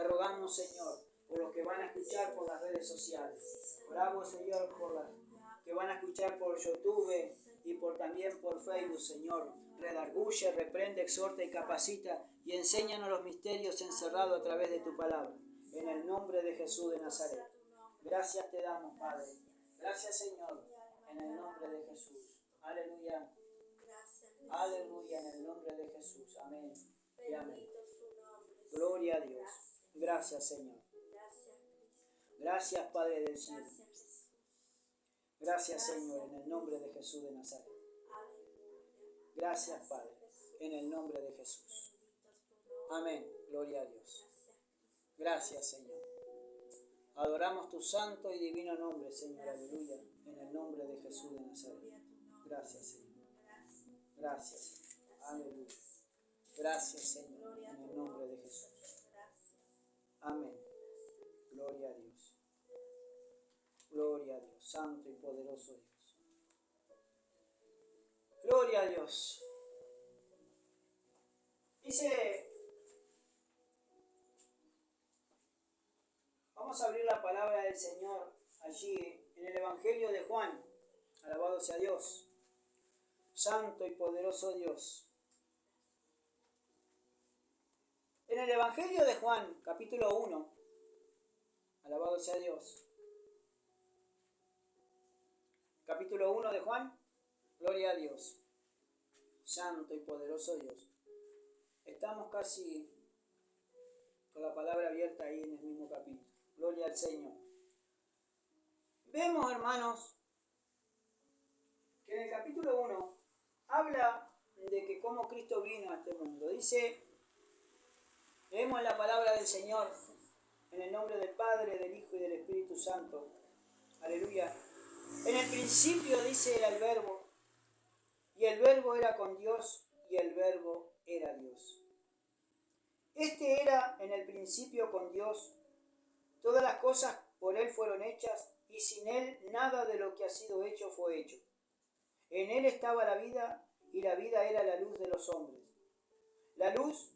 Te rogamos, Señor, por los que van a escuchar por las redes sociales. Oramos, Señor, por los que van a escuchar por YouTube y también por Facebook, Señor. Redarguye, reprende, exhorta y capacita y enséñanos los misterios encerrados a través de tu palabra. En el nombre de Jesús de Nazaret. Gracias te damos, Padre. Gracias, Señor, en el nombre de Jesús. Aleluya. Aleluya, en el nombre de Jesús. Amén y amén. Gloria a Dios. Gracias, Señor. Gracias, Padre del cielo. Gracias, Señor, en el nombre de Jesús de Nazaret. Gracias, Padre, en el nombre de Jesús. Amén. Gloria a Dios. Gracias, Señor. Adoramos tu santo y divino nombre, Señor. Aleluya. En el nombre de Jesús de Nazaret. Gracias, Señor. Gracias, Señor. Aleluya. Gracias, Señor. En el nombre de Jesús. Amén. Gloria a Dios. Gloria a Dios. Santo y poderoso Dios. Gloria a Dios. Dice... Vamos a abrir la palabra del Señor allí en el Evangelio de Juan. Alabado sea Dios. Santo y poderoso Dios. En el Evangelio de Juan, capítulo 1. Alabado sea Dios. Capítulo 1 de Juan. Gloria a Dios. Santo y poderoso Dios. Estamos casi con la palabra abierta ahí en el mismo capítulo. Gloria al Señor. Vemos, hermanos, que en el capítulo 1 habla de que cómo Cristo vino a este mundo. Dice, leemos la palabra del Señor en el nombre del Padre, del Hijo y del Espíritu Santo. Aleluya. En el principio, dice, era el Verbo, y el Verbo era con Dios, y el Verbo era Dios. Este era en el principio con Dios. Todas las cosas por Él fueron hechas, y sin Él nada de lo que ha sido hecho fue hecho. En Él estaba la vida, y la vida era la luz de los hombres. La luz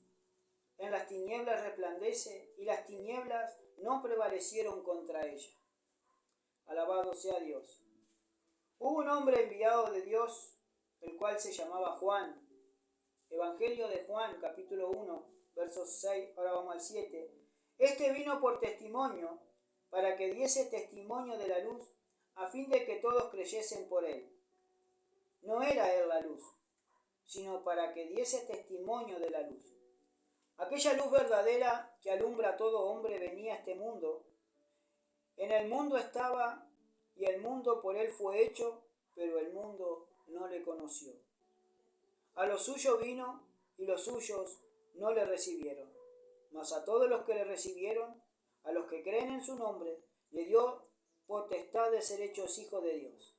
en las tinieblas resplandece, y las tinieblas no prevalecieron contra ella. Alabado sea Dios. Hubo un hombre enviado de Dios, el cual se llamaba Juan. Evangelio de Juan, capítulo 1, versos 6, ahora vamos al 7. Este vino por testimonio, para que diese testimonio de la luz, a fin de que todos creyesen por él. No era él la luz, sino para que diese testimonio de la luz. Aquella luz verdadera que alumbra a todo hombre venía a este mundo. En el mundo estaba, y el mundo por él fue hecho, pero el mundo no le conoció. A los suyos vino, y los suyos no le recibieron. Mas a todos los que le recibieron, a los que creen en su nombre, le dio potestad de ser hechos hijos de Dios.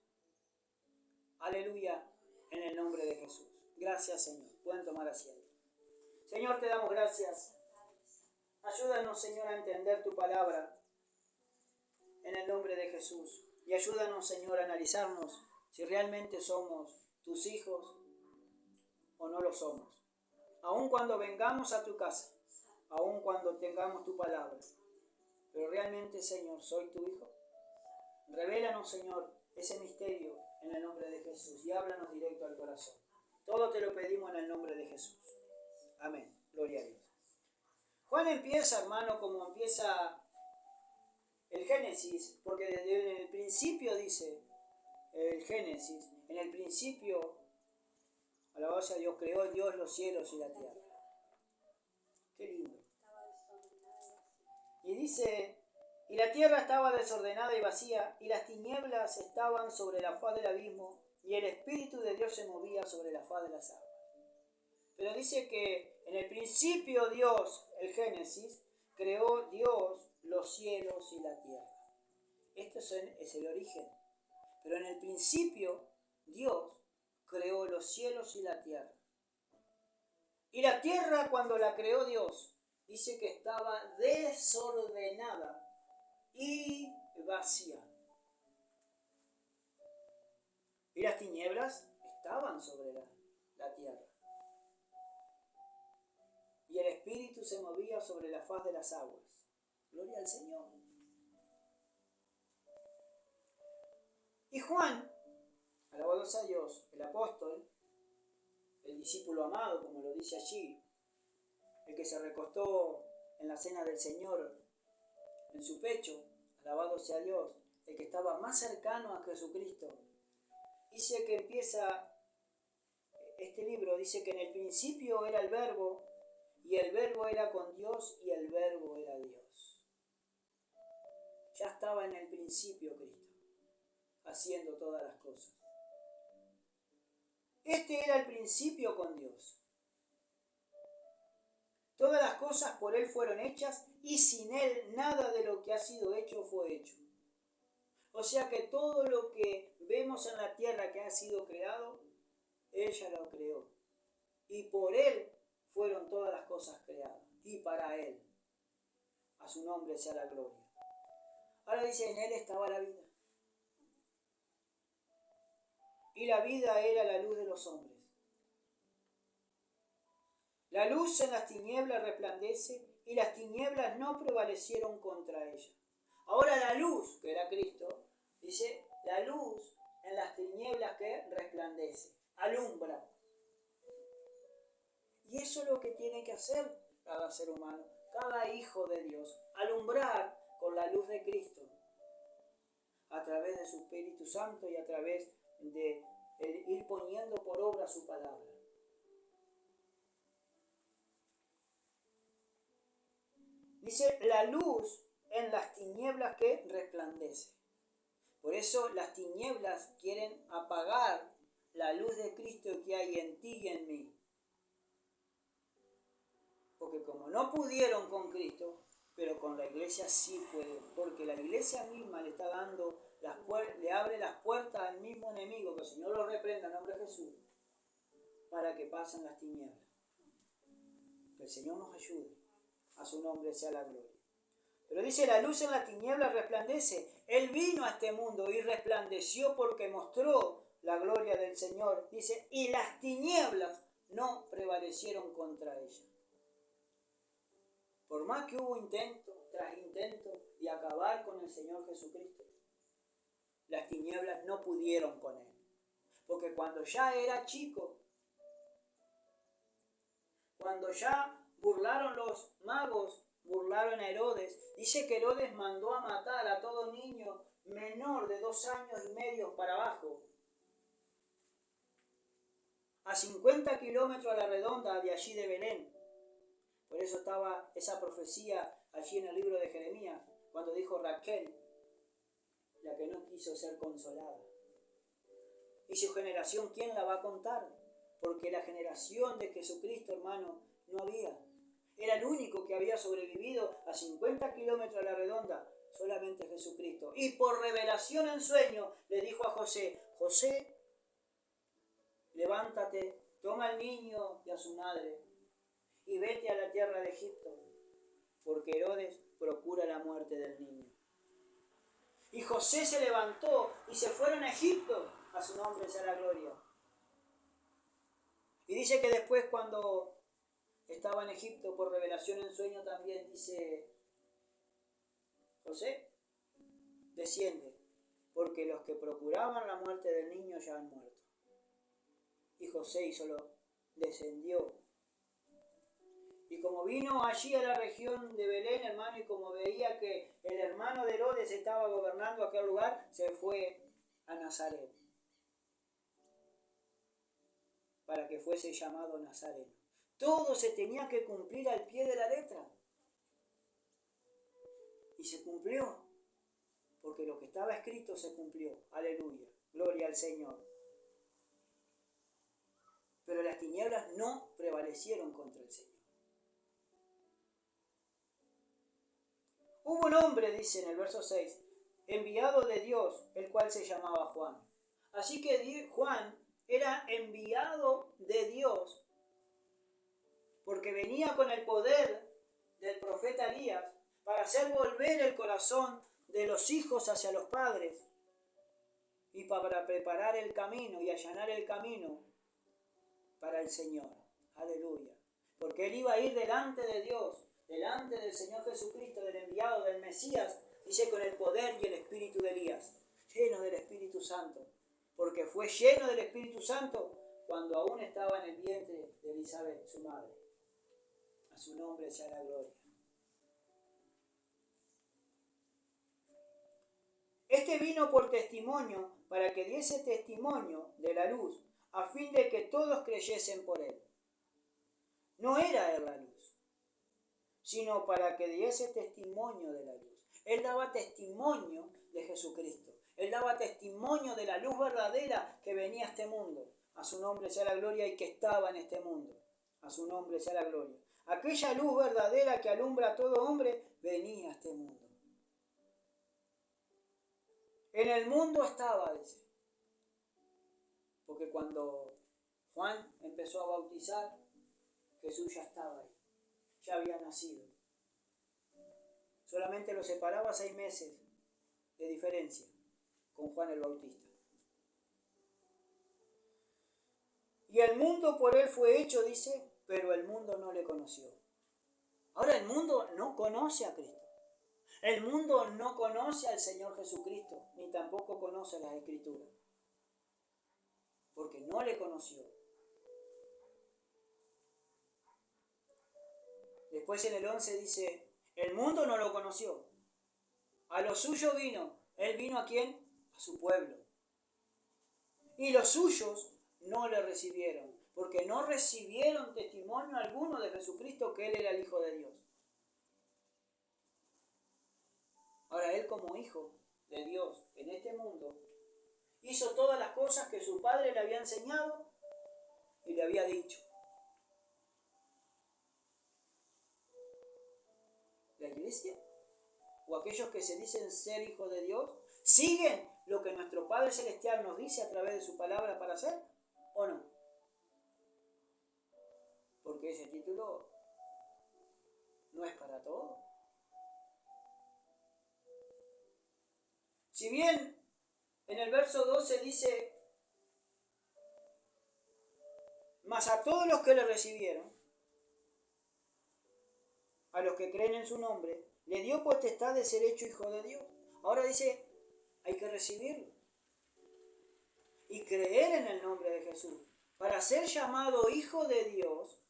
Aleluya, en el nombre de Jesús. Gracias, Señor. Pueden tomar asiento. Señor, te damos gracias. Ayúdanos, Señor, a entender tu palabra en el nombre de Jesús. Y ayúdanos, Señor, a analizarnos si realmente somos tus hijos o no lo somos. Aun cuando vengamos a tu casa, aun cuando tengamos tu palabra. Pero realmente, Señor, ¿soy tu hijo? Revélanos, Señor, ese misterio en el nombre de Jesús y háblanos directo al corazón. Todo te lo pedimos en el nombre de Jesús. Amén. Gloria a Dios. Juan empieza, hermano, como empieza el Génesis, porque desde el principio dice el Génesis, en el principio, alabado sea Dios, creó Dios los cielos y la tierra. Qué lindo. Y dice, y la tierra estaba desordenada y vacía, y las tinieblas estaban sobre la faz del abismo, y el Espíritu de Dios se movía sobre la faz de las aguas. Pero dice que en el principio Dios, el Génesis, creó Dios los cielos y la tierra. Esto es el origen. Pero en el principio Dios creó los cielos y la tierra. Y la tierra, cuando la creó Dios, dice que estaba desordenada y vacía. Y las tinieblas estaban sobre la tierra. y el Espíritu se movía sobre la faz de las aguas. Gloria al Señor. Y Juan, alabado sea Dios, el apóstol, el discípulo amado, como lo dice allí, el que se recostó en la cena del Señor en su pecho, alabado sea Dios, el que estaba más cercano a Jesucristo, dice que empieza este libro, dice que en el principio era el Verbo, y el Verbo era con Dios, y el Verbo era Dios. Ya estaba en el principio Cristo, haciendo todas las cosas. Este era el principio con Dios. Todas las cosas por Él fueron hechas, y sin Él nada de lo que ha sido hecho fue hecho. O sea que todo lo que vemos en la tierra que ha sido creado, Él ya lo creó. Y por Él fueron todas las cosas creadas. Y para Él. A su nombre sea la gloria. Ahora dice, en Él estaba la vida. Y la vida era la luz de los hombres. La luz en las tinieblas resplandece, y las tinieblas no prevalecieron contra ella. Ahora la luz, que era Cristo, dice, la luz en las tinieblas que resplandece, alumbra. Y eso es lo que tiene que hacer cada ser humano, cada hijo de Dios, alumbrar con la luz de Cristo, a través de su Espíritu Santo y a través de ir poniendo por obra su palabra. Dice, la luz en las tinieblas que resplandece. Por eso las tinieblas quieren apagar la luz de Cristo que hay en ti y en mí. Porque como no pudieron con Cristo, pero con la iglesia sí pueden. Porque la iglesia misma le está dando le abre las puertas al mismo enemigo, que el Señor lo reprenda en nombre de Jesús, para que pasen las tinieblas. Que el Señor nos ayude. A su nombre sea la gloria. Pero dice, la luz en la tiniebla resplandece. Él vino a este mundo y resplandeció porque mostró la gloria del Señor. Dice, y las tinieblas no prevalecieron contra ella. Por más que hubo intento tras intento de acabar con el Señor Jesucristo, las tinieblas no pudieron con Él. Porque cuando ya era chico, cuando ya burlaron los magos, burlaron a Herodes, dice que Herodes mandó a matar a todo niño menor de 2 años y medio para abajo. A 50 kilómetros a la redonda de allí de Belén. Por eso estaba esa profecía allí en el libro de Jeremías, cuando dijo Raquel, la que no quiso ser consolada. Y su generación, ¿quién la va a contar? Porque la generación de Jesucristo, hermano, no había. Era el único que había sobrevivido a 50 kilómetros a la redonda, solamente Jesucristo. Y por revelación en sueño le dijo a José, José, levántate, toma al niño y a su madre y vete a la tierra de Egipto, porque Herodes procura la muerte del niño. Y José se levantó y se fueron a Egipto, a su nombre sea la gloria. Y dice que después cuando estaba en Egipto por revelación en sueño también dice, José, desciende, porque los que procuraban la muerte del niño ya han muerto. Y José descendió. Y como vino allí a la región de Belén, hermano, y como veía que el hermano de Herodes estaba gobernando aquel lugar, se fue a Nazaret, para que fuese llamado Nazareno. Todo se tenía que cumplir al pie de la letra. Y se cumplió, porque lo que estaba escrito se cumplió. Aleluya, gloria al Señor. Pero las tinieblas no prevalecieron contra el Señor. Hubo un hombre, dice en el verso 6, enviado de Dios, el cual se llamaba Juan. Así que Juan era enviado de Dios, porque venía con el poder del profeta Elías para hacer volver el corazón de los hijos hacia los padres y para preparar el camino y allanar el camino para el Señor. Aleluya. porque él iba a ir delante de Dios, delante del Señor Jesucristo, del enviado, del Mesías, dice con el poder y el espíritu de Elías, lleno del Espíritu Santo, porque fue lleno del Espíritu Santo cuando aún estaba en el vientre de Elizabeth, su madre. A su nombre sea la gloria. Este vino por testimonio, para que diese testimonio de la luz, a fin de que todos creyesen por él. No era él la luz, sino para que diese testimonio de la luz. Él daba testimonio de Jesucristo. Él daba testimonio de la luz verdadera que venía a este mundo. A su nombre sea la gloria, y que estaba en este mundo. A su nombre sea la gloria. Aquella luz verdadera que alumbra a todo hombre venía a este mundo. En el mundo estaba, dice. Porque cuando Juan empezó a bautizar, Jesús ya estaba ahí. Ya había nacido. Solamente lo separaba 6 meses de diferencia con Juan el Bautista. Y el mundo por él fue hecho, dice, pero el mundo no le conoció. Ahora el mundo no conoce a Cristo. El mundo no conoce al Señor Jesucristo, ni tampoco conoce las Escrituras, porque no le conoció. Después en el 11 dice, el mundo no lo conoció. A lo suyo vino. ¿Él vino a quién? A su pueblo. Y los suyos no le recibieron, porque no recibieron testimonio alguno de Jesucristo que Él era el Hijo de Dios. Ahora Él como Hijo de Dios en este mundo hizo todas las cosas que su Padre le había enseñado y le había dicho. La iglesia o aquellos que se dicen ser hijos de Dios siguen lo que nuestro Padre Celestial nos dice a través de su palabra para hacer, ¿o no? Porque ese título no es para todos. Si bien en el verso 12 dice, mas a todos los que le recibieron, a los que creen en su nombre, le dio potestad de ser hecho hijo de Dios. Ahora dice, hay que recibirlo y creer en el nombre de Jesús. Para ser llamado hijo de Dios,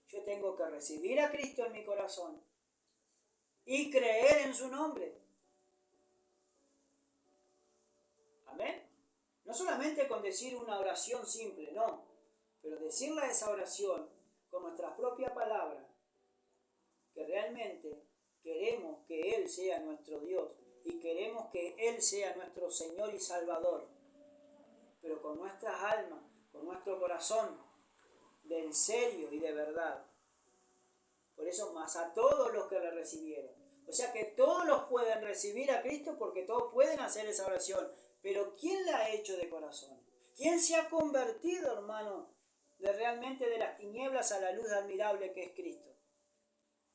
yo tengo que recibir a Cristo en mi corazón y creer en su nombre. Amén. No solamente con decir una oración simple, no, pero decirle esa oración con nuestras propias palabras, que realmente queremos que Él sea nuestro Dios y queremos que Él sea nuestro Señor y Salvador, pero con nuestras almas, con nuestro corazón, de en serio y de verdad. Por eso, más a todos los que le recibieron. O sea que todos los pueden recibir a Cristo porque todos pueden hacer esa oración. Pero ¿quién la ha hecho de corazón? ¿Quién se ha convertido, hermano, realmente de las tinieblas a la luz admirable que es Cristo?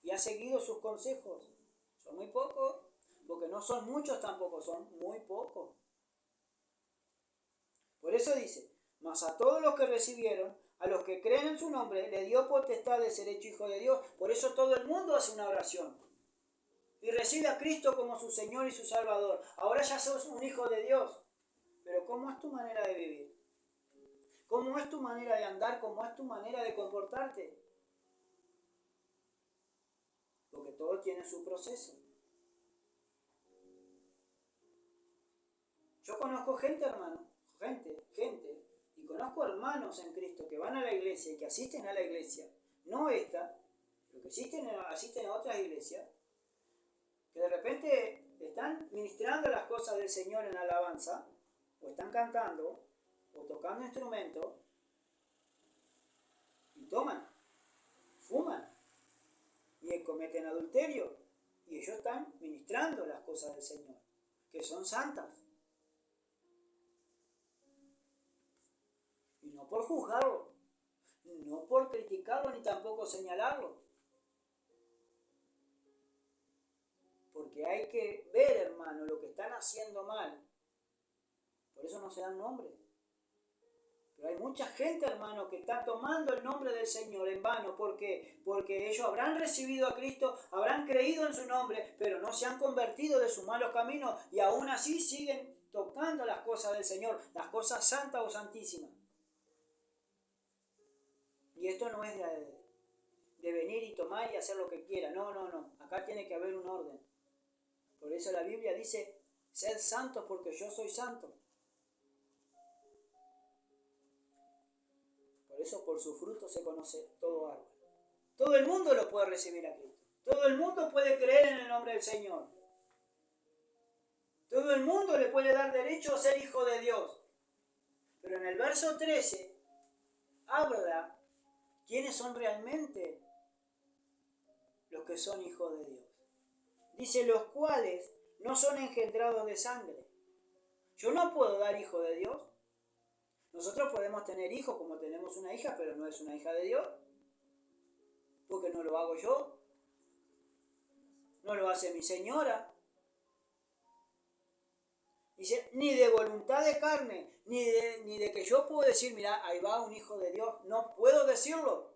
Y ha seguido sus consejos. Son muy pocos, porque no son muchos tampoco, son muy pocos. Por eso dice, mas a todos los que recibieron, a los que creen en su nombre, le dio potestad de ser hecho hijo de Dios. Por eso todo el mundo hace una oración y recibe a Cristo como su Señor y su Salvador. Ahora ya sos un hijo de Dios. Pero ¿cómo es tu manera de vivir? ¿Cómo es tu manera de andar? ¿Cómo es tu manera de comportarte? Porque todo tiene su proceso. Yo conozco gente, hermano, gente, y conozco hermanos en Cristo que van a la iglesia y que asisten a la iglesia, no esta, pero que asisten a otras iglesias, que de repente están ministrando las cosas del Señor en alabanza, o están cantando, o tocando instrumentos, y toman, fuman, y cometen adulterio, y ellos están ministrando las cosas del Señor, que son santas. Y no por juzgarlo, no por criticarlo, ni tampoco señalarlo. Porque hay que ver, hermano, lo que están haciendo mal. Por eso no se dan nombres. Pero hay mucha gente, hermano, que está tomando el nombre del Señor en vano. ¿Por qué? Porque ellos habrán recibido a Cristo, habrán creído en su nombre, pero no se han convertido de sus malos caminos y aún así siguen tocando las cosas del Señor, las cosas santas o santísimas. Y esto no es de venir y tomar y hacer lo que quiera. No, no, no. Acá tiene que haber un orden. Por eso la Biblia dice, sed santos porque yo soy santo. Por eso por su fruto se conoce todo árbol. Todo el mundo lo puede recibir a Cristo. Todo el mundo puede creer en el nombre del Señor. Todo el mundo le puede dar derecho a ser hijo de Dios. Pero en el verso 13 habla quiénes son realmente los que son hijos de Dios. Dice, los cuales no son engendrados de sangre. Yo no puedo dar hijo de Dios. Nosotros podemos tener hijos como tenemos una hija, pero no es una hija de Dios. Porque no lo hago yo. No lo hace mi señora. Dice, ni de voluntad de carne, ni de que yo puedo decir, mira, ahí va un hijo de Dios. No puedo decirlo.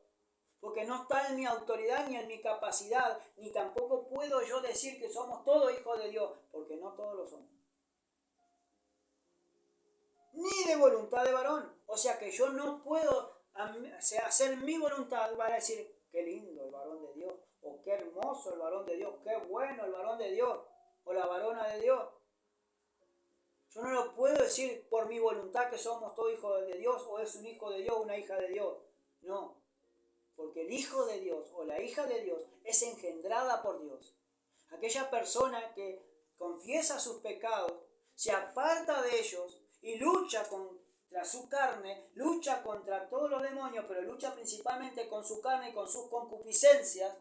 Porque no está en mi autoridad ni en mi capacidad, ni tampoco puedo yo decir que somos todos hijos de Dios, porque no todos lo somos. Ni de voluntad de varón. O sea que yo no puedo hacer mi voluntad para decir, qué lindo el varón de Dios, o qué hermoso el varón de Dios, qué bueno el varón de Dios, o la varona de Dios. Yo no lo puedo decir por mi voluntad que somos todos hijos de Dios, o es un hijo de Dios, una hija de Dios. No. Porque el hijo de Dios o la hija de Dios es engendrada por Dios. Aquella persona que confiesa sus pecados, se aparta de ellos y lucha contra su carne, lucha contra todos los demonios, pero lucha principalmente con su carne y con sus concupiscencias,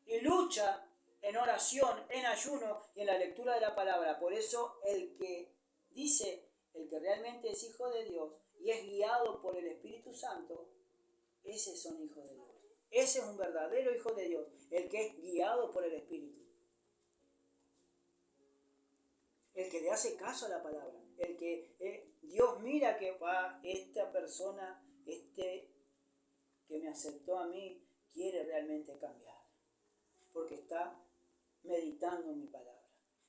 y lucha en oración, en ayuno y en la lectura de la palabra. Por eso el que dice, el que realmente es hijo de Dios y es guiado por el Espíritu Santo, ese son hijos de Dios. Ese es un verdadero hijo de Dios, el que es guiado por el Espíritu. El que le hace caso a la palabra. El que Dios mira que esta persona, que me aceptó a mí, quiere realmente cambiar. Porque está meditando en mi palabra.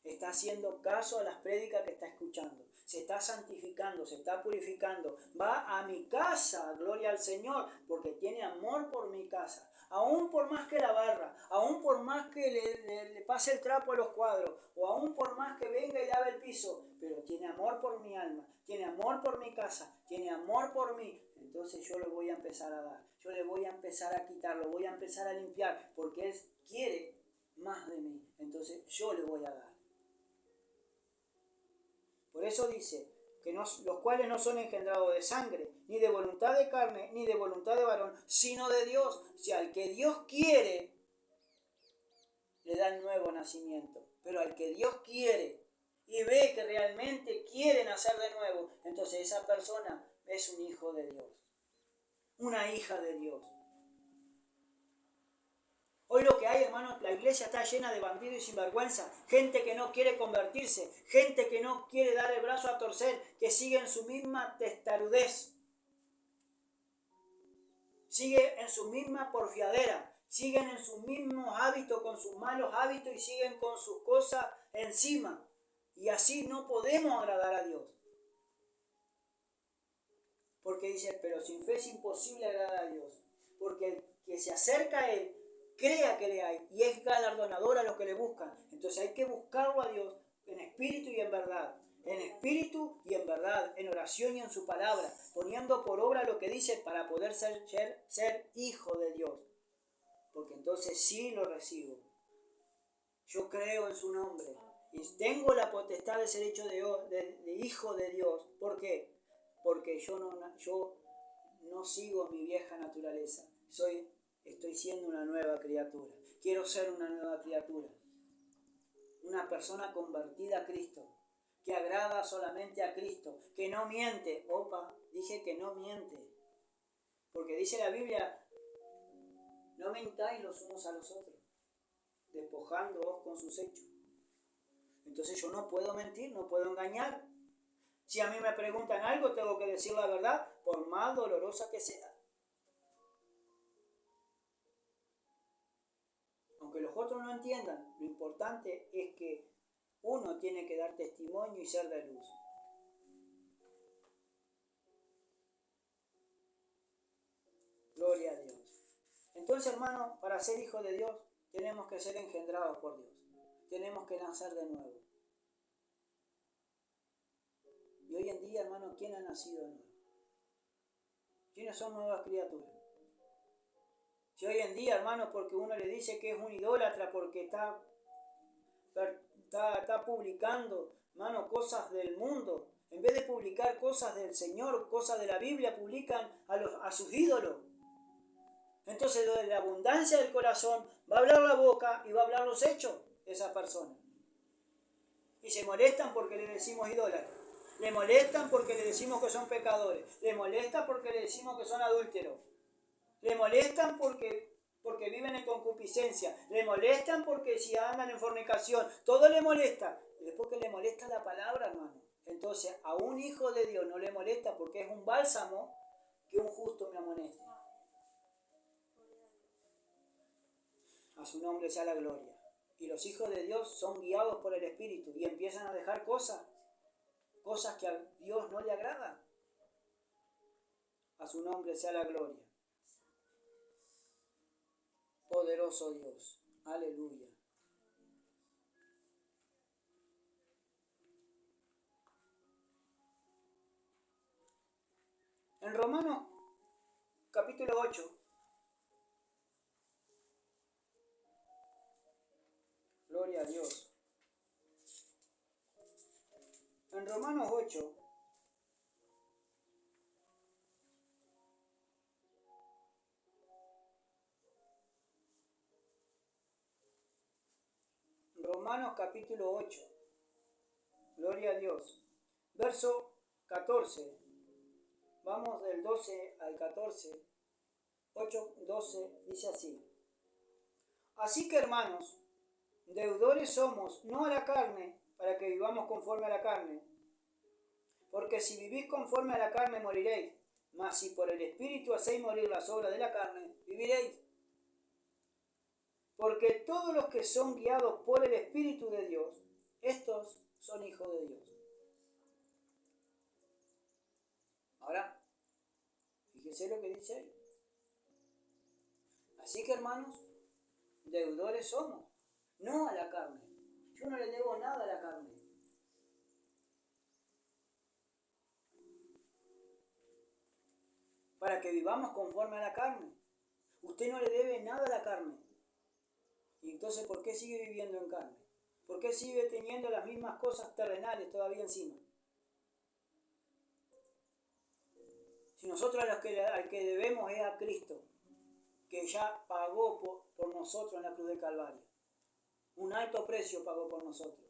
Está haciendo caso a las prédicas que está escuchando. Se está santificando, se está purificando. Va a mi casa, gloria al Señor, porque tiene amor por mi casa. Aún por más que la barra, aún por más que le pase el trapo a los cuadros, o aún por más que venga y lave el piso, pero tiene amor por mi alma, tiene amor por mi casa, tiene amor por mí. Entonces yo le voy a empezar a dar, yo le voy a empezar a quitar, lo voy a empezar a limpiar, porque Él quiere más de mí. Entonces yo le voy a dar. Por eso dice que los cuales no son engendrados de sangre, ni de voluntad de carne, ni de voluntad de varón, sino de Dios. O sea, al que Dios quiere, le da el nuevo nacimiento. Pero al que Dios quiere y ve que realmente quiere nacer de nuevo, entonces esa persona es un hijo de Dios, una hija de Dios. Hoy lo que hay, hermanos, la iglesia está llena de bandidos y sinvergüenza, gente que no quiere convertirse, gente que no quiere dar el brazo a torcer, que sigue en su misma testarudez, sigue en su misma porfiadera, siguen en sus mismos hábitos, con sus malos hábitos y siguen con sus cosas encima. Y así no podemos agradar a Dios. Porque dice, pero sin fe es imposible agradar a Dios, porque el que se acerca a Él, crea que le hay y es galardonador a los que le buscan. Entonces hay que buscarlo a Dios en espíritu y en verdad. En espíritu y en verdad, en oración y en su palabra, poniendo por obra lo que dice para poder ser hijo de Dios. Porque entonces sí lo recibo. Yo creo en su nombre y tengo la potestad de ser hecho de hijo de Dios. ¿Por qué? Porque yo no sigo mi vieja naturaleza. Estoy siendo una nueva criatura. Quiero ser una nueva criatura. Una persona convertida a Cristo. Que agrada solamente a Cristo. Que no miente. Dije que no miente. Porque dice la Biblia, no mentáis los unos a los otros, despojándoos con sus hechos. Entonces yo no puedo mentir, no puedo engañar. Si a mí me preguntan algo, tengo que decir la verdad, por más dolorosa que sea. Aunque los otros no entiendan, lo importante es que uno tiene que dar testimonio y ser de luz. Gloria a Dios. Entonces, hermano, para ser hijo de Dios, tenemos que ser engendrados por Dios. Tenemos que nacer de nuevo. Y hoy en día, hermano, ¿quién ha nacido de nuevo? ¿Quiénes son nuevas criaturas? Si hoy en día, hermano, porque uno le dice que es un idólatra, porque está publicando, hermano, cosas del mundo, en vez de publicar cosas del Señor, cosas de la Biblia, publican a sus ídolos. Entonces, de la abundancia del corazón va a hablar la boca y va a hablar los hechos de esas personas. Y se molestan porque le decimos idólatras. Le molestan porque le decimos que son pecadores. Le molestan porque le decimos que son adúlteros. Le molestan porque viven en concupiscencia. Le molestan porque si andan en fornicación. Todo le molesta. Y es porque le molesta la palabra, hermano. Entonces, a un hijo de Dios no le molesta porque es un bálsamo que un justo me amoneste. A su nombre sea la gloria. Y los hijos de Dios son guiados por el Espíritu y empiezan a dejar cosas que a Dios no le agradan. A su nombre sea la gloria. Poderoso Dios. Aleluya. En Romanos capítulo 8. Gloria a Dios. En Romanos 8. Romanos capítulo 8. Gloria a Dios. Verso 14. Vamos del 12 al 14. 8, 12 dice así. Así que, hermanos, deudores somos, no a la carne, para que vivamos conforme a la carne. Porque si vivís conforme a la carne, moriréis. Mas si por el Espíritu hacéis morir las obras de la carne, viviréis. Porque todos los que son guiados por el Espíritu de Dios, estos son hijos de Dios. Ahora, fíjese lo que dice ahí. Así que, hermanos, deudores somos, no a la carne. Yo no le debo nada a la carne. Para que vivamos conforme a la carne. Usted no le debe nada a la carne. Y entonces, ¿por qué sigue viviendo en carne? ¿Por qué sigue teniendo las mismas cosas terrenales todavía encima? Si nosotros al que debemos es a Cristo, que ya pagó por nosotros en la cruz del Calvario. Un alto precio pagó por nosotros.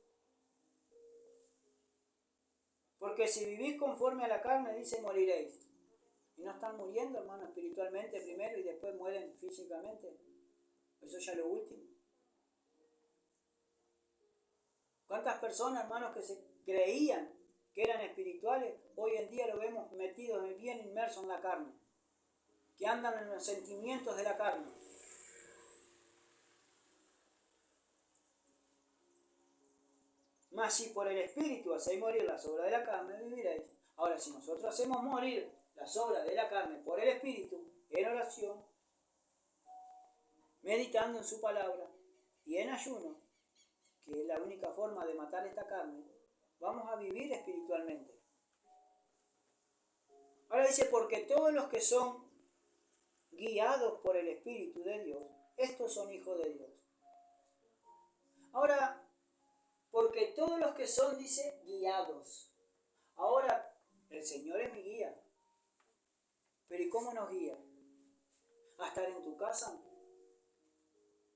Porque si vivís conforme a la carne, dice, moriréis. Y no están muriendo, hermano, espiritualmente primero y después mueren físicamente. Eso ya es lo último. ¿Cuántas personas, hermanos, que se creían que eran espirituales, hoy en día lo vemos metidos bien inmersos en la carne? Que andan en los sentimientos de la carne. Mas si por el Espíritu hacéis morir las obras de la carne, viviréis. Ahora, si nosotros hacemos morir las obras de la carne por el Espíritu, en oración, meditando en su palabra y en ayuno, que es la única forma de matar esta carne, vamos a vivir espiritualmente. Ahora dice, porque todos los que son guiados por el Espíritu de Dios, estos son hijos de Dios. Ahora, porque todos los que son, dice, guiados. Ahora, el Señor es mi guía. Pero ¿y cómo nos guía? ¿A estar en tu casa?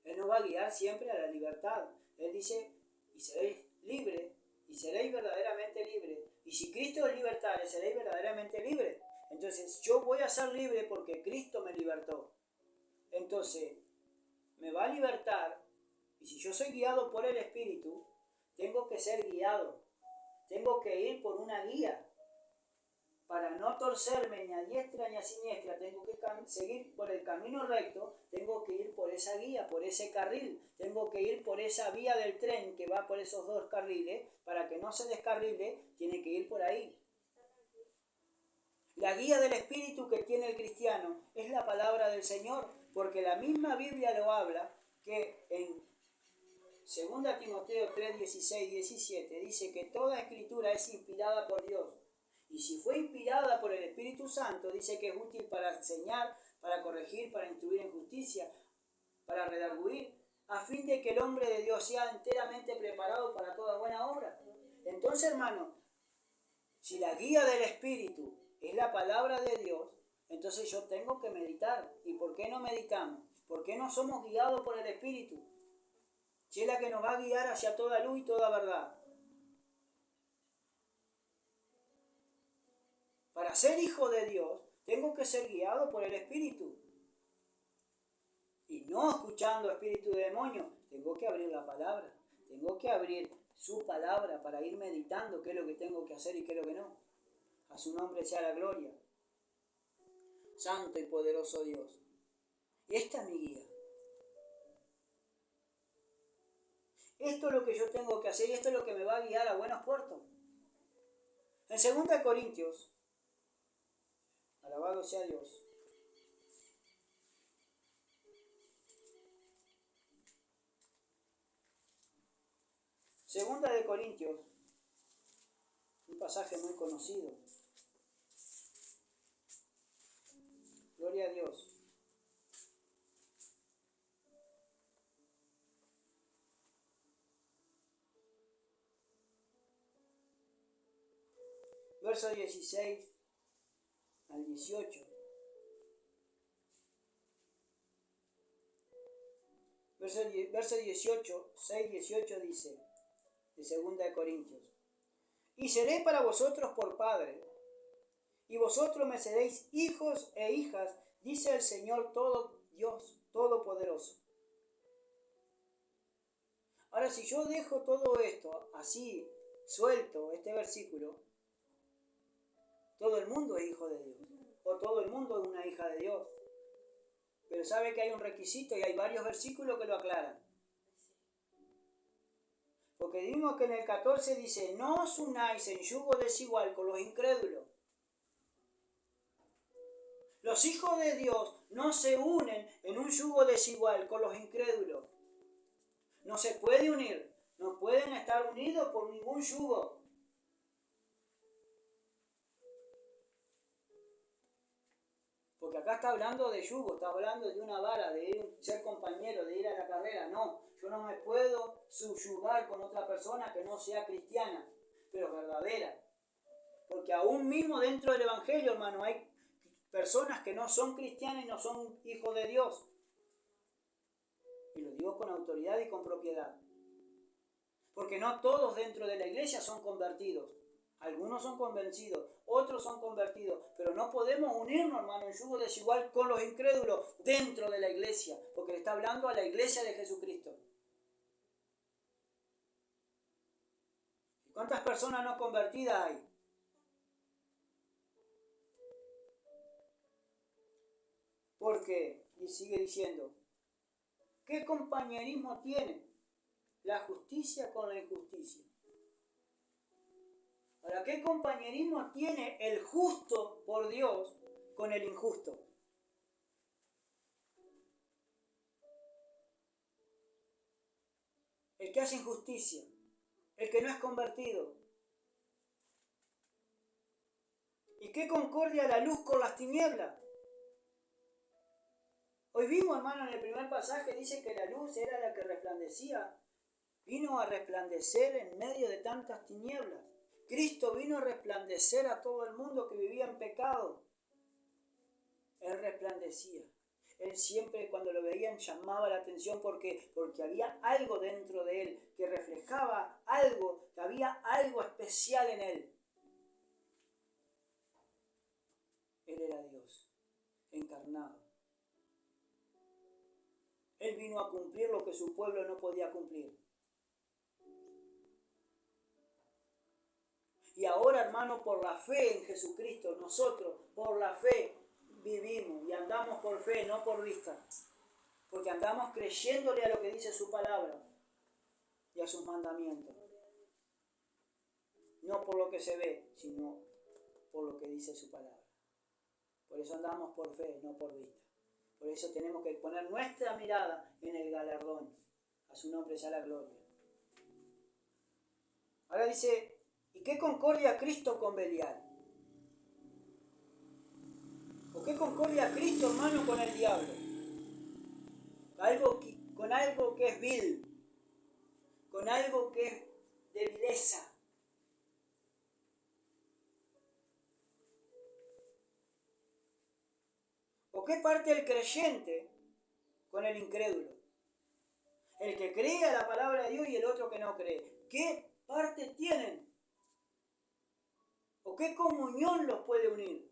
Él nos va a guiar siempre a la libertad. Él dice, y seréis libres, y seréis verdaderamente libres. Y si Cristo os libertare, seréis verdaderamente libres. Entonces, yo voy a ser libre porque Cristo me libertó. Entonces, me va a libertar. Y si yo soy guiado por el Espíritu, tengo que ser guiado. Tengo que ir por una guía. para no torcerme ni a diestra ni a siniestra, tengo que seguir por el camino recto, tengo que ir por esa guía, por ese carril, tengo que ir por esa vía del tren que va por esos dos carriles, para que no se descarrile, tiene que ir por ahí. La guía del Espíritu que tiene el cristiano es la palabra del Señor, porque la misma Biblia lo habla, que en 2 Timoteo 3, 16, 17 dice que toda escritura es inspirada por Dios. Y si fue inspirada por el Espíritu Santo, dice que es útil para enseñar, para corregir, para instruir en justicia, para redarguir, a fin de que el hombre de Dios sea enteramente preparado para toda buena obra. Entonces, hermano, si la guía del Espíritu es la palabra de Dios, entonces yo tengo que meditar. ¿Y por qué no meditamos? ¿Por qué no somos guiados por el Espíritu? Si es la que nos va a guiar hacia toda luz y toda verdad. Para ser hijo de Dios, tengo que ser guiado por el Espíritu. Y no escuchando espíritu de demonio, tengo que abrir la palabra. Tengo que abrir su palabra para ir meditando qué es lo que tengo que hacer y qué es lo que no. A su nombre sea la gloria. Santo y poderoso Dios. Y esta es mi guía. Esto es lo que yo tengo que hacer y esto es lo que me va a guiar a buenos puertos. En 2 Corintios, alabado sea Dios. Segunda de Corintios, un pasaje muy conocido. Gloria a Dios. Verso 16 al 18. Verso 18, 6, 18 dice, de 2 de Corintios: y seré para vosotros por padre, y vosotros me seréis hijos e hijas, dice el Señor Dios Todopoderoso. Ahora, si yo dejo todo esto así, suelto este versículo, todo el mundo es hijo de Dios, o todo el mundo es una hija de Dios. Pero sabe que hay un requisito y hay varios versículos que lo aclaran. Porque vimos que en el 14 dice: no os unáis en yugo desigual con los incrédulos. Los hijos de Dios no se unen en un yugo desigual con los incrédulos. No se puede unir, no pueden estar unidos por ningún yugo. Porque acá está hablando de yugo, está hablando de una vara, de ser compañero, de ir a la carrera. No, yo no me puedo subyugar con otra persona que no sea cristiana, pero verdadera. Porque aún mismo dentro del Evangelio, hermano, hay personas que no son cristianas y no son hijos de Dios. Y lo digo con autoridad y con propiedad. Porque no todos dentro de la iglesia son convertidos. Algunos son convencidos, otros son convertidos, pero no podemos unirnos, hermano, en yugo desigual con los incrédulos dentro de la iglesia, porque le está hablando a la iglesia de Jesucristo. ¿Cuántas personas no convertidas hay? Porque, y sigue diciendo, ¿qué compañerismo tiene la justicia con la injusticia? Ahora, ¿qué compañerismo tiene el justo por Dios con el injusto? El que hace injusticia, el que no es convertido. ¿Y qué concordia la luz con las tinieblas? Hoy vimos, hermano, en el primer pasaje dice que la luz era la que resplandecía. Vino a resplandecer en medio de tantas tinieblas. Cristo vino a resplandecer a todo el mundo que vivía en pecado. Él resplandecía. Él siempre, cuando lo veían, llamaba la atención porque había algo dentro de él que reflejaba algo, que había algo especial en él. Él era Dios, encarnado. Él vino a cumplir lo que su pueblo no podía cumplir. Y ahora, hermano, por la fe en Jesucristo, nosotros por la fe vivimos y andamos por fe, no por vista. Porque andamos creyéndole a lo que dice su palabra y a sus mandamientos. No por lo que se ve, sino por lo que dice su palabra. Por eso andamos por fe, no por vista. Por eso tenemos que poner nuestra mirada en el galardón. A su nombre sea la gloria. Ahora dice, ¿y qué concordia Cristo con Belial? ¿O qué concordia Cristo, hermano, con el diablo? Con algo que es vil, con algo que es de vileza. ¿O qué parte el creyente con el incrédulo? El que cree a la palabra de Dios y el otro que no cree. ¿Qué parte tienen? ¿O qué comunión los puede unir?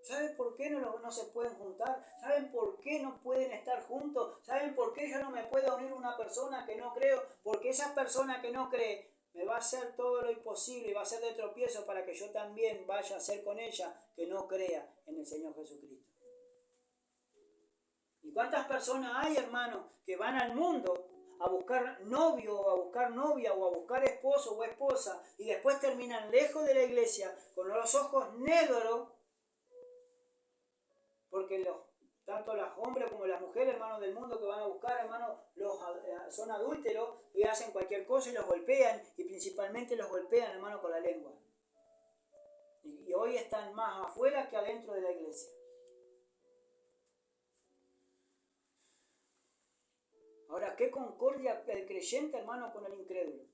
¿Saben por qué no se pueden juntar? ¿Saben por qué no pueden estar juntos? ¿Saben por qué yo no me puedo unir a una persona que no creo? Porque esa persona que no cree me va a hacer todo lo imposible y va a ser de tropiezo para que yo también vaya a hacer con ella que no crea en el Señor Jesucristo. ¿Y cuántas personas hay, hermano, que van al mundo a buscar novio o a buscar novia o a buscar esposo o esposa y después terminan lejos de la iglesia con los ojos negros? Porque tanto los hombres como las mujeres, hermanos, del mundo que van a buscar, hermanos, son adúlteros y hacen cualquier cosa y los golpean, y principalmente los golpean, hermanos, con la lengua. Y hoy están más afuera que adentro de la iglesia. Ahora, ¿qué concordia el creyente, hermano, con el incrédulo?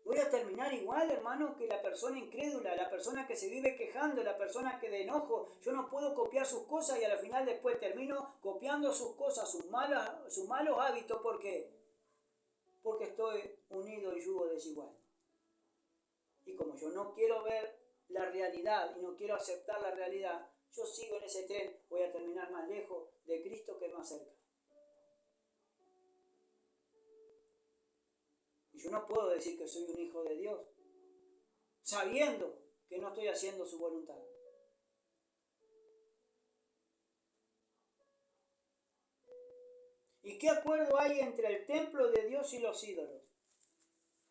Voy a terminar igual, hermano, que la persona incrédula, la persona que se vive quejando, la persona que de enojo, yo no puedo copiar sus cosas y al final después termino copiando sus cosas, sus malos hábitos. ¿Por qué? Porque estoy unido en yugo desigual. Y como yo no quiero ver la realidad y no quiero aceptar la realidad, yo sigo en ese tren, voy a terminar más lejos de Cristo que más cerca. Y yo no puedo decir que soy un hijo de Dios, sabiendo que no estoy haciendo su voluntad. ¿Y qué acuerdo hay entre el templo de Dios y los ídolos?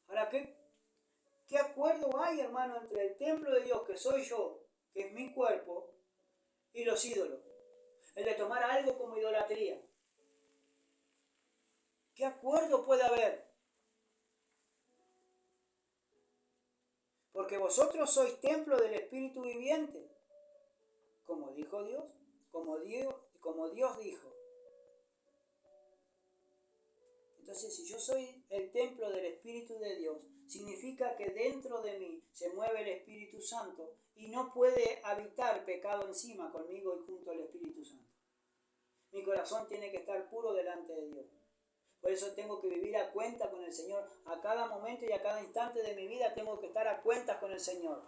Ahora, ¿qué acuerdo hay, hermano, entre el templo de Dios, que soy yo, que es mi cuerpo, y los ídolos? El de tomar algo como idolatría. ¿Qué acuerdo puede haber? Porque vosotros sois templo del Espíritu viviente, como dijo Dios, como Dios dijo. Entonces, si yo soy el templo del Espíritu de Dios, significa que dentro de mí se mueve el Espíritu Santo y no puede habitar pecado encima conmigo y junto al Espíritu Santo. Mi corazón tiene que estar puro delante de Dios. Por eso tengo que vivir a cuenta con el Señor. A cada momento y a cada instante de mi vida tengo que estar a cuentas con el Señor.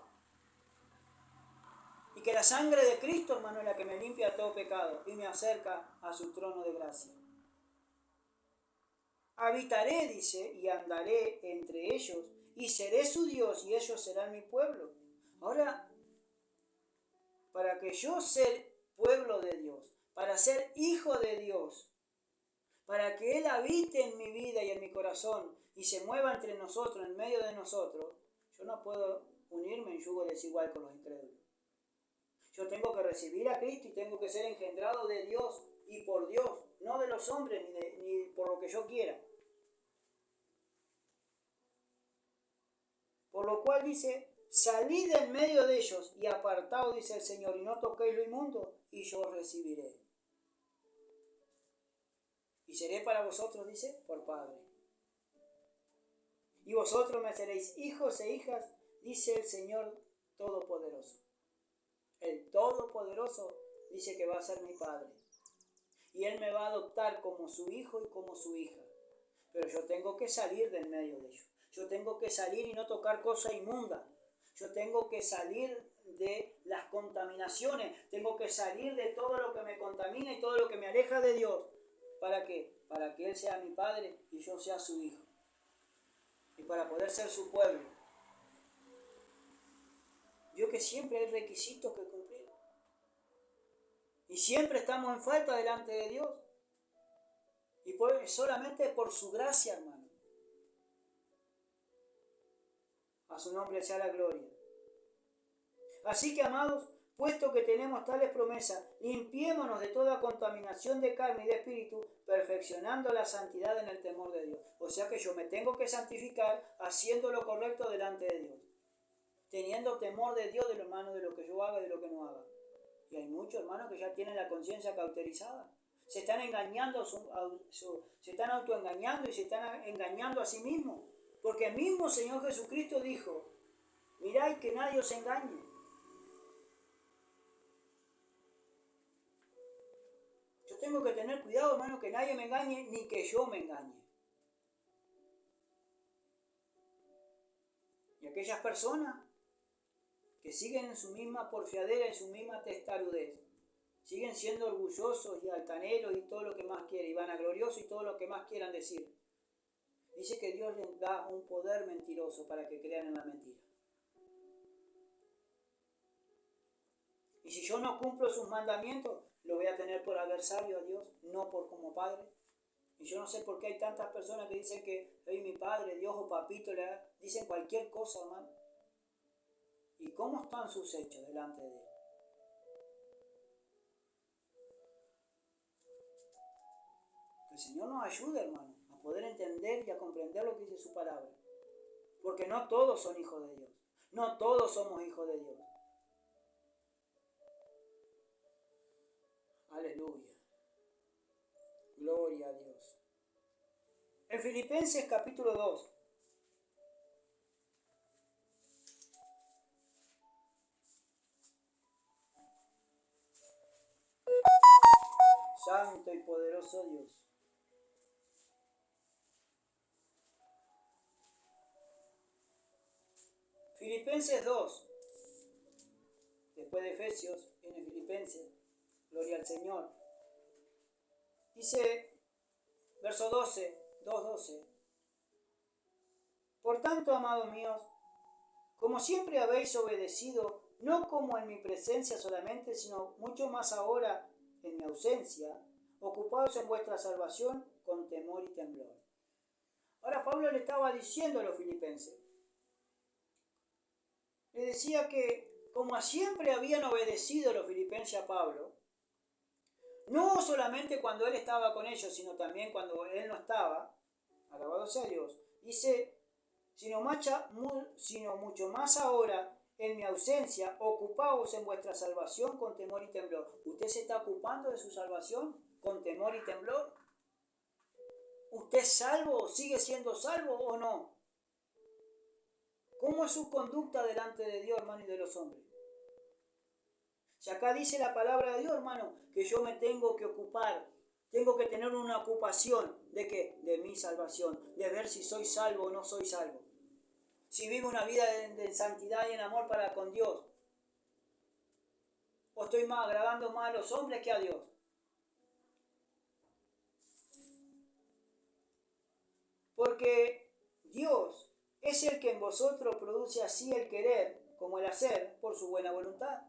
Y que la sangre de Cristo, hermano, es la que me limpia todo pecado y me acerca a su trono de gracia. Habitaré, dice, y andaré entre ellos, y seré su Dios, y ellos serán mi pueblo. Ahora, para que yo sea pueblo de Dios, para ser hijo de Dios, para que Él habite en mi vida y en mi corazón, y se mueva entre nosotros, en medio de nosotros, yo no puedo unirme en yugo desigual con los incrédulos. Yo tengo que recibir a Cristo y tengo que ser engendrado de Dios y por Dios, no de los hombres ni por lo que yo quiera. Por lo cual dice, salid en medio de ellos y apartaos, dice el Señor, y no toquéis lo inmundo, y yo os recibiré. Y seré para vosotros, dice, por Padre. Y vosotros me seréis hijos e hijas, dice el Señor Todopoderoso. El Todopoderoso dice que va a ser mi Padre. Y Él me va a adoptar como su hijo y como su hija. Pero yo tengo que salir del medio de ellos. Yo tengo que salir y no tocar cosa inmunda. Yo tengo que salir de las contaminaciones. Tengo que salir de todo lo que me contamina y todo lo que me aleja de Dios. ¿Para qué? para que Él sea mi Padre y yo sea su Hijo. Y para poder ser su pueblo. Vio que siempre hay requisitos que cumplir. Y siempre estamos en falta delante de Dios. Y solamente por su gracia, hermano. A su nombre sea la gloria. Así que, amados, puesto que tenemos tales promesas, limpiémonos de toda contaminación de carne y de espíritu, perfeccionando la santidad en el temor de Dios. O sea que yo me tengo que santificar haciendo lo correcto delante de Dios. Teniendo temor de Dios, de lo hermano, de lo que yo haga y de lo que no haga. Y hay muchos hermanos que ya tienen la conciencia cauterizada. Se están engañando, se están autoengañando y se están engañando a sí mismos. Porque el mismo Señor Jesucristo dijo, mirad que nadie os engañe. Yo tengo que tener cuidado, hermano, que nadie me engañe ni que yo me engañe. Y aquellas personas que siguen en su misma porfiadera, en su misma testarudez, siguen siendo orgullosos y altaneros y todo lo que más quieren, y vanagloriosos y todo lo que más quieran decir. Dice que Dios les da un poder mentiroso para que crean en la mentira. Y si yo no cumplo sus mandamientos, lo voy a tener por adversario a Dios, no por como padre. Y yo no sé por qué hay tantas personas que dicen que soy mi padre, Dios o papito, dicen cualquier cosa, hermano. ¿Y cómo están sus hechos delante de Él? Que el Señor nos ayude, hermano, a poder entender y a comprender lo que dice su palabra. Porque no todos son hijos de Dios. No todos somos hijos de Dios. Aleluya. Gloria a Dios. En Filipenses capítulo 2. Santo y poderoso Dios. Filipenses 2. Después de Efesios, viene Filipenses. Gloria al Señor. Dice, verso 12, 2:12. Por tanto, amados míos, como siempre habéis obedecido, no como en mi presencia solamente, sino mucho más ahora en mi ausencia, ocupados en vuestra salvación con temor y temblor. Ahora Pablo le estaba diciendo a los filipenses, le decía que como siempre habían obedecido los filipenses a Pablo, no solamente cuando él estaba con ellos, sino también cuando él no estaba, alabado sea Dios, dice, sino mucho más ahora en mi ausencia, ocupaos en vuestra salvación con temor y temblor. ¿Usted se está ocupando de su salvación con temor y temblor? ¿Usted es salvo? ¿Sigue siendo salvo o no? ¿Cómo es su conducta delante de Dios, hermano, y de los hombres? Si acá dice la palabra de Dios, hermano, que yo me tengo que ocupar, tengo que tener una ocupación, ¿de qué? De mi salvación, de ver si soy salvo o no soy salvo. Si vivo una vida de santidad y en amor para con Dios, o estoy agradando más a los hombres que a Dios. Porque Dios es el que en vosotros produce así el querer como el hacer por su buena voluntad.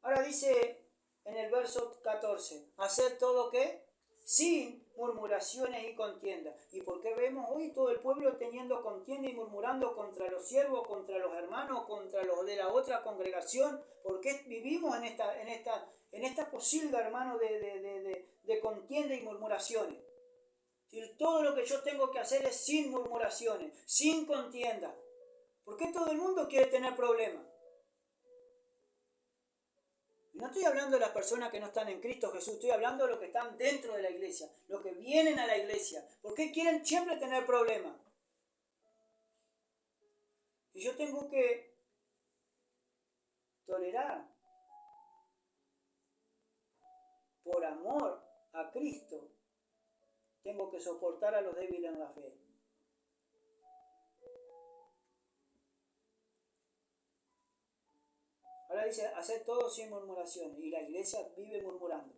Ahora dice en el verso 14, hacer todo ¿qué? Sin murmuraciones y contiendas. ¿Y por qué vemos hoy todo el pueblo teniendo contienda y murmurando contra los siervos, contra los hermanos, contra los de la otra congregación? ¿Por qué vivimos en esta posilga, hermano, de contienda y murmuraciones? Si todo lo que yo tengo que hacer es sin murmuraciones, sin contienda. ¿Por qué todo el mundo quiere tener problemas? No estoy hablando de las personas que no están en Cristo Jesús, estoy hablando de los que están dentro de la iglesia, los que vienen a la iglesia. ¿Por qué quieren siempre tener problemas? Y yo tengo que tolerar por amor a Cristo. Tengo que soportar a los débiles en la fe. Ahora dice, hacer todo sin murmuraciones. Y la iglesia vive murmurando.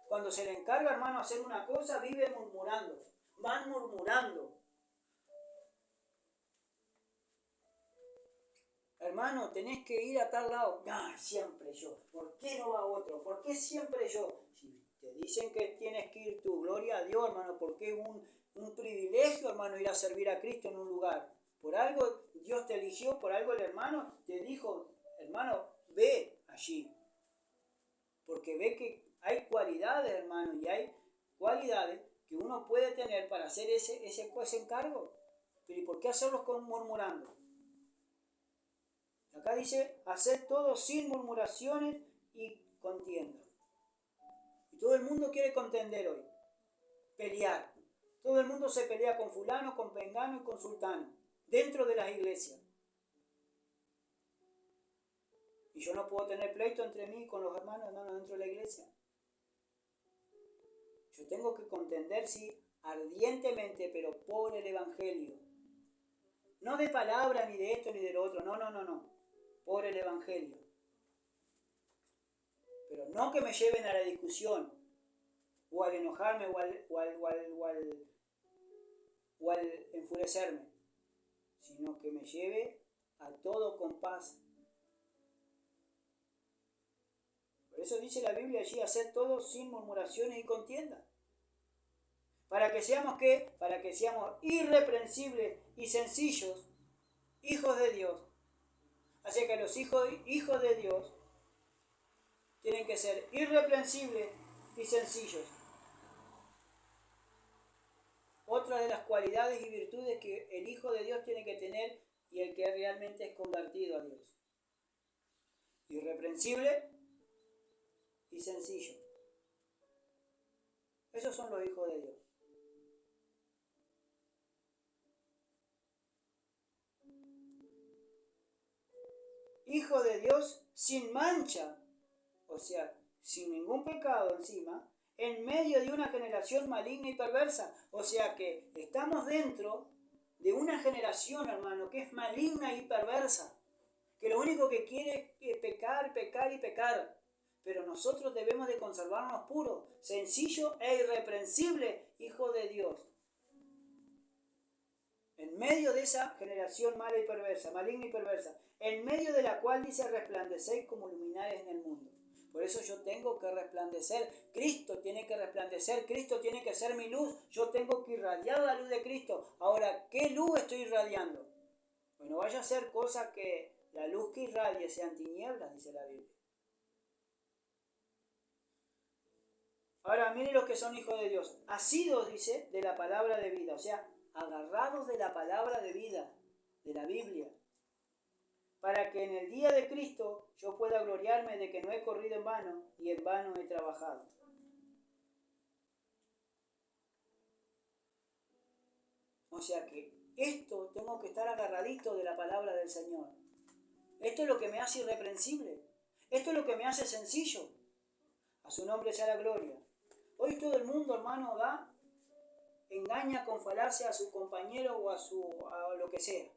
cuando se le encarga, hermano, hacer una cosa, vive murmurando. Van murmurando. Hermano, tenés que ir a tal lado. No, siempre yo. ¿Por qué no va otro? ¿Por qué siempre yo? Si te dicen que tienes que ir tú, gloria a Dios, hermano, porque es un privilegio, hermano, ir a servir a Cristo en un lugar. Por algo Dios te eligió, por algo el hermano te dijo, hermano, ve allí. Porque ve que hay cualidades, hermano, y hay cualidades que uno puede tener para hacer ese encargo. Pero ¿y por qué hacerlos murmurando? Acá dice, haced todo sin murmuraciones y contiendas. Y todo el mundo quiere contender hoy, pelear. Todo el mundo se pelea con fulano, con pengano y con sultano, dentro de las iglesias. Y yo no puedo tener pleito entre mí y con los hermanos dentro de la iglesia. Yo tengo que contender, sí, ardientemente, pero por el Evangelio. No de palabra, ni de esto, ni de lo otro. No. Por el Evangelio. Pero no que me lleven a la discusión, o al enojarme, o al enfurecerme, sino que me lleve a todo con paz. Por eso dice la Biblia allí, hacer todo sin murmuraciones y contiendas. ¿Para que seamos qué? Para que seamos irreprensibles y sencillos, hijos de Dios. Así que los hijos de Dios tienen que ser irreprensibles y sencillos. Otra de las cualidades y virtudes que el Hijo de Dios tiene que tener y el que realmente es convertido a Dios. Irreprensible y sencillo. Esos son los hijos de Dios. Hijo de Dios sin mancha, o sea, sin ningún pecado encima, en medio de una generación maligna y perversa. O sea que estamos dentro de una generación, hermano, que es maligna y perversa, que lo único que quiere es pecar. Pero nosotros debemos de conservarnos puros, sencillo e irreprensible, hijo de Dios. En medio de esa generación mala y perversa, maligna y perversa, en medio de la cual dice resplandecéis como luminares en el mundo. Por eso yo tengo que resplandecer, Cristo tiene que resplandecer, Cristo tiene que ser mi luz, yo tengo que irradiar la luz de Cristo. Ahora, ¿qué luz estoy irradiando? Bueno, vaya a ser cosa que la luz que irradie sean tinieblas, dice la Biblia. Ahora, miren los que son hijos de Dios, asidos, dice, de la palabra de vida, o sea, agarrados de la palabra de vida, de la Biblia, para que en el día de Cristo yo pueda gloriarme de que no he corrido en vano y en vano he trabajado. O sea que esto tengo que estar agarradito de la palabra del Señor. Esto es lo que me hace irreprensible. Esto es lo que me hace sencillo. A su nombre sea la gloria. Hoy todo el mundo, hermano, engaña con falacia a su compañero o a lo que sea.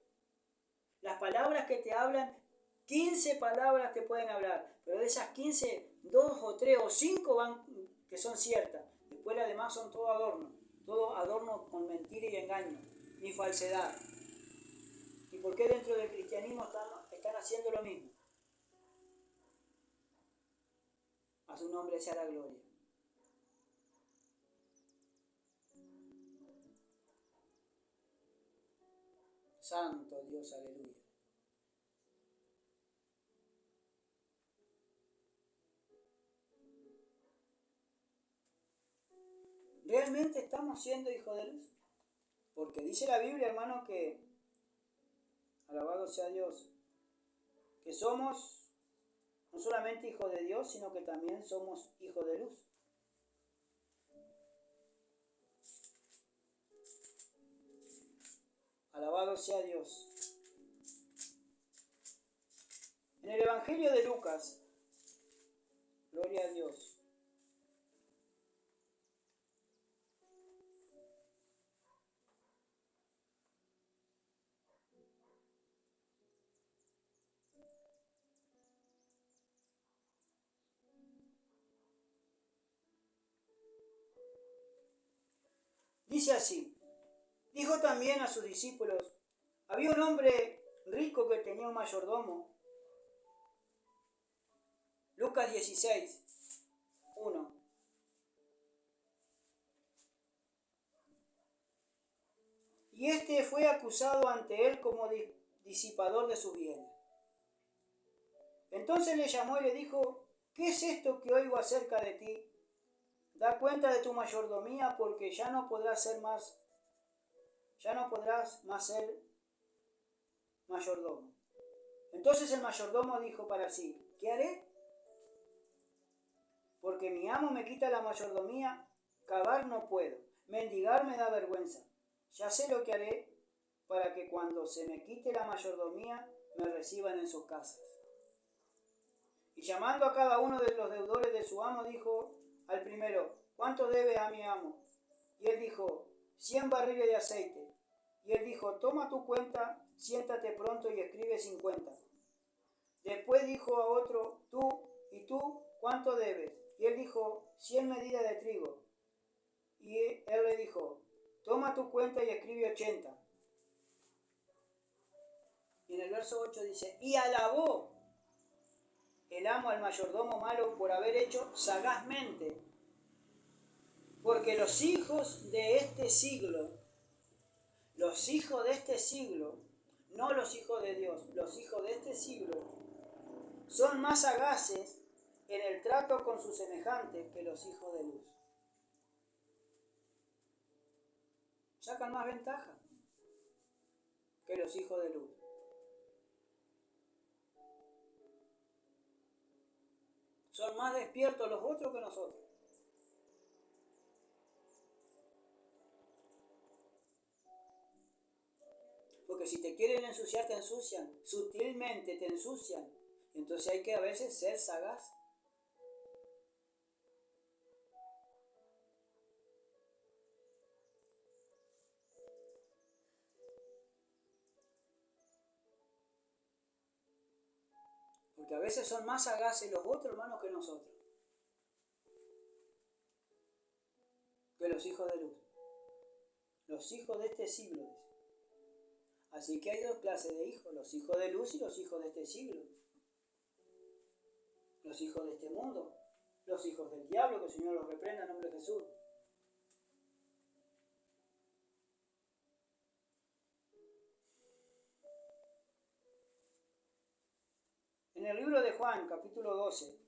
Las palabras que te hablan, 15 palabras te pueden hablar, pero de esas 15, 2 o 3 o 5 van que son ciertas. Después las demás son todo adorno con mentira y engaño, ni falsedad. ¿Y por qué dentro del cristianismo están haciendo lo mismo? A su nombre sea la gloria. Santo Dios, aleluya. ¿Realmente estamos siendo hijos de luz? Porque dice la Biblia, hermano, que, alabado sea Dios, que somos no solamente hijos de Dios, sino que también somos hijos de luz. Alabado sea Dios. En el Evangelio de Lucas, gloria a Dios. Dice así, dijo también a sus discípulos, había un hombre rico que tenía un mayordomo. Lucas 16, 1. Y este fue acusado ante él como disipador de sus bienes. Entonces le llamó y le dijo, ¿qué es esto que oigo acerca de ti? Da cuenta de tu mayordomía, porque ya no podrás más ser mayordomo. Entonces el mayordomo dijo para sí, ¿qué haré? Porque mi amo me quita la mayordomía, cavar no puedo, mendigar me da vergüenza. Ya sé lo que haré para que cuando se me quite la mayordomía me reciban en sus casas. Y llamando a cada uno de los deudores de su amo, dijo al primero, ¿cuánto debe a mi amo? Y él dijo, 100 barriles de aceite. Y él dijo, toma tu cuenta, siéntate pronto y escribe 50. Después dijo a otro, ¿y tú cuánto debes? Y él dijo, 100 medidas de trigo. Y él le dijo, toma tu cuenta y escribe 80. Y en el verso 8 dice, y alabó el amo al mayordomo malo por haber hecho sagazmente, porque los hijos de este siglo, no los hijos de Dios, los hijos de este siglo, son más sagaces en el trato con sus semejantes que los hijos de luz. Sacan más ventaja que los hijos de luz. Son más despiertos los otros que nosotros. Porque si te quieren ensuciar, te ensucian. Sutilmente te ensucian. Entonces hay que a veces ser sagaz. Porque a veces son más sagaces los otros hermanos que nosotros. Que los hijos de luz. Los hijos de este siglo. Así que hay dos clases de hijos. Los hijos de luz y los hijos de este siglo. Los hijos de este mundo. Los hijos del diablo, que el Señor los reprenda en nombre de Jesús. En el libro de Juan, capítulo 12,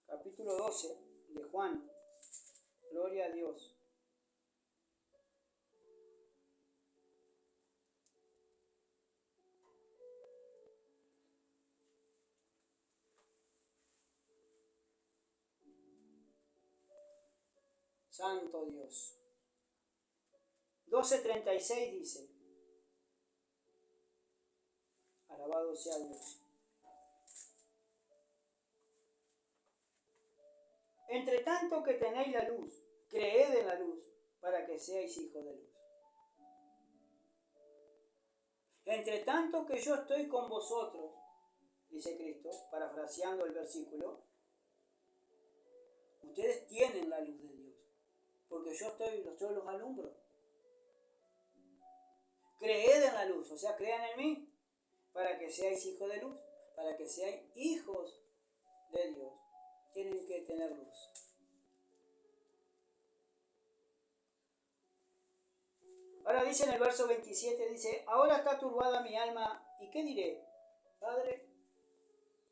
capítulo 12 de Juan, gloria a Dios. Santo Dios. 12:36 dice, alabado sea Dios. Entre tanto que tenéis la luz, creed en la luz, para que seáis hijos de luz. Entre tanto que yo estoy con vosotros, dice Cristo, parafraseando el versículo, ustedes tienen la luz de Dios, porque yo los alumbro. Creed en la luz, o sea, crean en mí, para que seáis hijos de luz, para que seáis hijos de Dios. Tienen que tener luz. Ahora dice en el verso 27, dice, ahora está turbada mi alma, ¿y qué diré? Padre,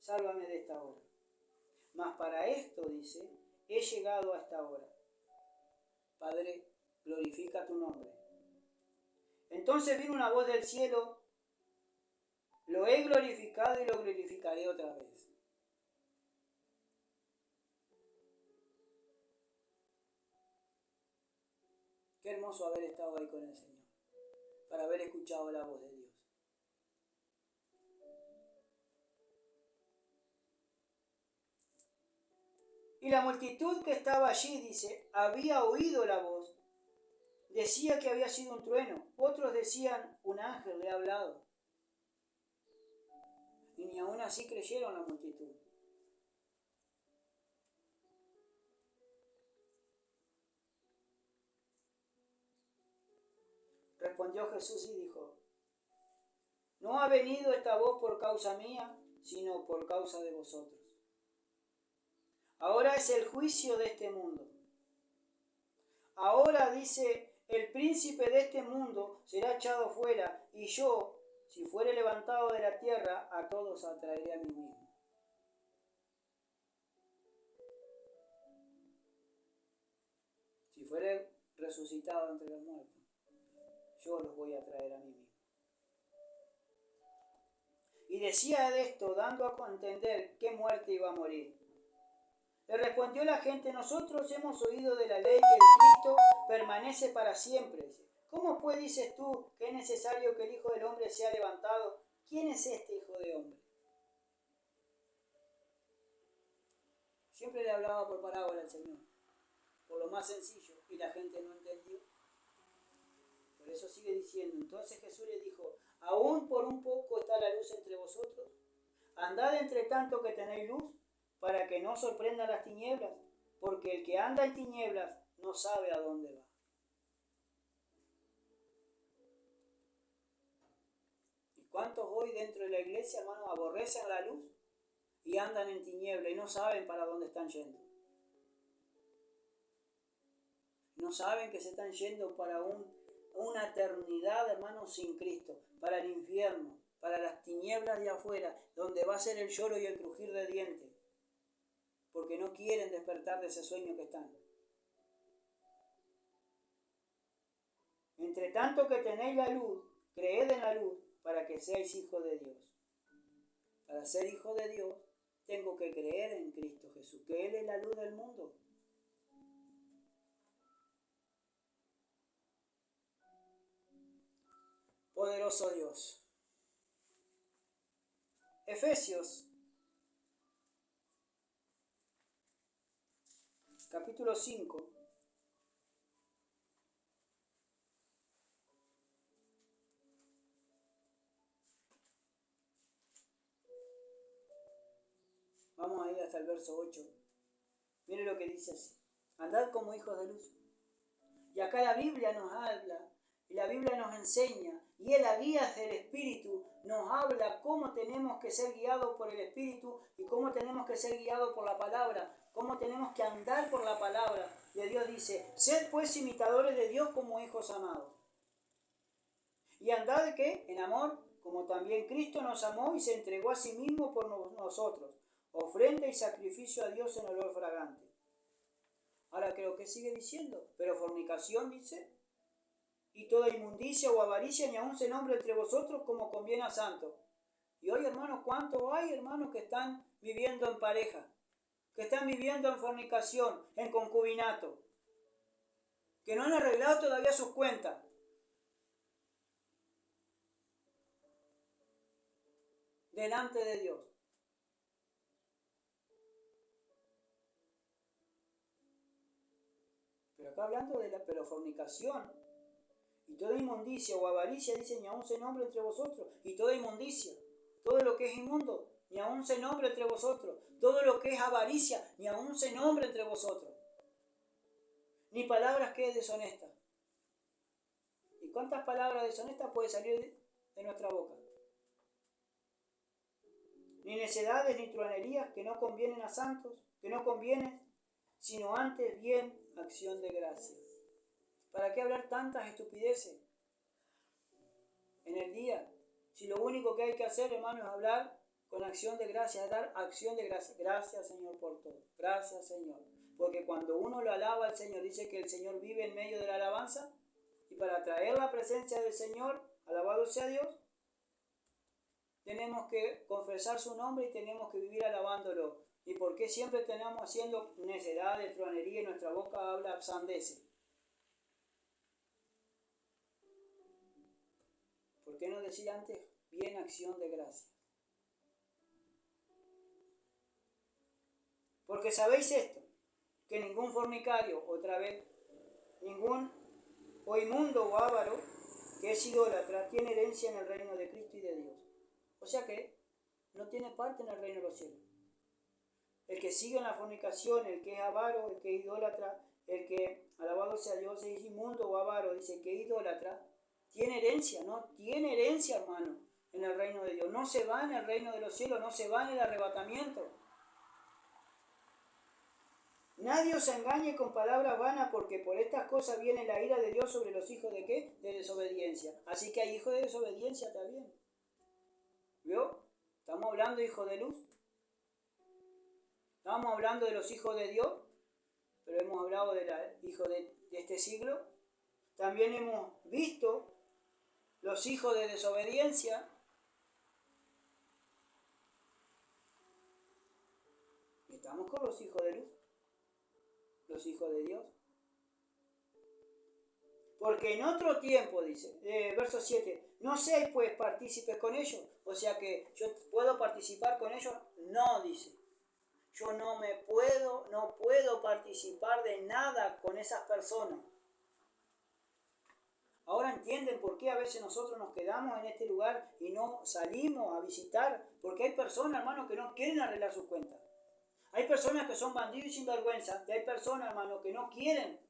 sálvame de esta hora. Mas para esto, dice, he llegado a esta hora. Padre, glorifica tu nombre. Entonces vino una voz del cielo, lo he glorificado y lo glorificaré otra vez. Qué hermoso haber estado ahí con el Señor, para haber escuchado la voz de Dios. Y la multitud que estaba allí, dice, había oído la voz decía que había sido un trueno, otros decían un ángel le ha hablado. Y ni aún así creyeron la multitud. Respondió Jesús y dijo: no ha venido esta voz por causa mía, sino por causa de vosotros. Ahora es el juicio de este mundo. Ahora dice, el príncipe de este mundo será echado fuera, y yo, si fuere levantado de la tierra, a todos atraeré a mí mismo. Si fuere resucitado entre los muertos, yo los voy a traer a mí mismo. Y decía de esto, dando a entender qué muerte iba a morir. Le respondió la gente: nosotros hemos oído de la ley que el Cristo permanece para siempre. ¿Cómo pues dices tú que es necesario que el Hijo del Hombre sea levantado? ¿Quién es este Hijo de Hombre? Siempre le hablaba por parábola al Señor, por lo más sencillo, y la gente no entendió. Por eso sigue diciendo. Entonces Jesús le dijo: aún por un poco está la luz entre vosotros. Andad entre tanto que tenéis luz, para que no sorprendan las tinieblas, porque el que anda en tinieblas no sabe a dónde va. ¿Y cuántos hoy dentro de la iglesia, hermanos, aborrecen la luz y andan en tinieblas y no saben para dónde están yendo? No saben que se están yendo para una eternidad, hermanos, sin Cristo, para el infierno, para las tinieblas de afuera, donde va a ser el lloro y el crujir de dientes, porque no quieren despertar de ese sueño que están. Entre tanto que tenéis la luz, creed en la luz, para que seáis hijos de Dios. Para ser hijo de Dios, tengo que creer en Cristo Jesús, que Él es la luz del mundo. Poderoso Dios. Efesios, capítulo 5. Vamos a ir hasta el verso 8. Mire lo que dice así: andad como hijos de luz. Y acá la Biblia nos habla, y la Biblia nos enseña, y en las guías del Espíritu nos habla cómo tenemos que ser guiados por el Espíritu y cómo tenemos que ser guiados por la palabra, cómo tenemos que andar por la palabra. Y Dios dice: sed pues imitadores de Dios como hijos amados. Y andad ¿de qué? En amor, como también Cristo nos amó y se entregó a sí mismo por nosotros, ofrenda y sacrificio a Dios en olor fragante. Ahora creo que sigue diciendo: pero fornicación, dice, y toda inmundicia o avaricia ni aun se nombre entre vosotros como conviene a santos. Y hoy, hermanos, ¿cuántos hay, hermanos, que están viviendo en pareja? Que están viviendo en fornicación, en concubinato, que no han arreglado todavía sus cuentas. Delante de Dios. Pero acá hablando de la fornicación y toda inmundicia o avaricia, dice, ni aun se nombre entre vosotros. Y toda inmundicia, todo lo que es inmundo, ni aun se nombre entre vosotros. Todo lo que es avaricia, ni aun se nombre entre vosotros. Ni palabras que es deshonesta. ¿Y cuántas palabras deshonestas puede salir de nuestra boca? Ni necedades ni truanerías que no convienen a santos, que no convienen, sino antes bien acción de gracias. ¿Para qué hablar tantas estupideces en el día? Si lo único que hay que hacer, hermano, es hablar con acción de gracias, es dar acción de gracias. Gracias, Señor, por todo. Gracias, Señor. Porque cuando uno lo alaba al Señor, dice que el Señor vive en medio de la alabanza. Y para traer la presencia del Señor, alabado sea Dios, tenemos que confesar su nombre y tenemos que vivir alabándolo. ¿Y por qué siempre tenemos haciendo necedades, truanería y nuestra boca habla sandeces? ¿Por qué no decir antes bien acción de gracias? Porque sabéis esto, que ningún fornicario, otra vez, ningún o inmundo o avaro, que es idólatra, tiene herencia en el reino de Cristo y de Dios. O sea que no tiene parte en el reino de los cielos. El que sigue en la fornicación, el que es avaro, el que es idólatra, el que, alabado sea Dios, es inmundo o avaro, dice que es idólatra, tiene herencia, ¿no? Tiene herencia, hermano, en el reino de Dios. No se va en el reino de los cielos, no se va en el arrebatamiento. Nadie os engañe con palabras vanas, porque por estas cosas viene la ira de Dios sobre los hijos de ¿qué? De desobediencia. Así que hay hijos de desobediencia también. ¿Vio? Estamos hablando de hijos de luz. Estamos hablando de los hijos de Dios, pero hemos hablado de los hijos de este siglo. También hemos visto los hijos de desobediencia. Estamos con los hijos de luz, los hijos de Dios. Porque en otro tiempo, dice, verso 7, no seáis pues partícipes con ellos. O sea que yo puedo participar con ellos. No, dice. Yo no puedo participar de nada con esas personas. Ahora entienden por qué a veces nosotros nos quedamos en este lugar y no salimos a visitar. Porque hay personas, hermano, que no quieren arreglar sus cuentas. Hay personas que son bandidos y sinvergüenza. Y hay personas, hermano, que no quieren.